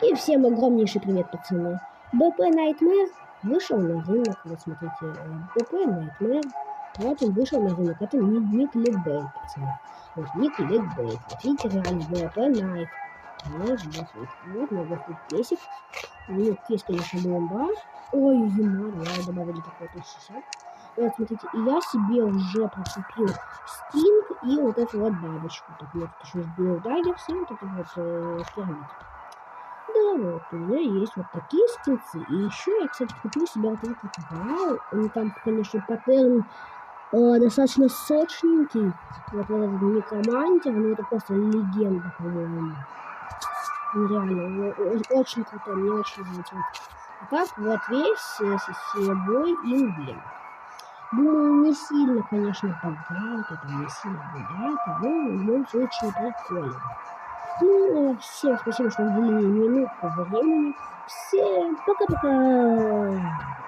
И всем огромнейший привет, пацаны. БП Nightmare вышел на рынок. Вот смотрите, БП Nightmare. Вот он вышел на рынок. Это не кликбейт, пацаны. Вот не кликбейт. Вот видите, реально БП Nightmare. Вот много тут песик. Ну, есть, конечно, бомба. Ой, зима, да, добавили такой 1060. Вот, смотрите, и я себе уже прикупил стинг и вот эту вот бабочку. Так, вот еще есть Blue Daggers и вот это вот керамик. Да, вот у меня есть вот такие скинцы. И еще я, кстати, купил себе вот этот вау. Он там, конечно, паттерн достаточно сочненький. Вот этот некромантер, ну это просто легенда, по-моему. Реально, очень крутой, мне очень нравится. А так вот весь собой эмблем. Думаю, не сильно, конечно, богато, там не сильно богато, но в любом случае прикольно. Ну, всем спасибо, что уделили минутку времени. Всем пока-пока!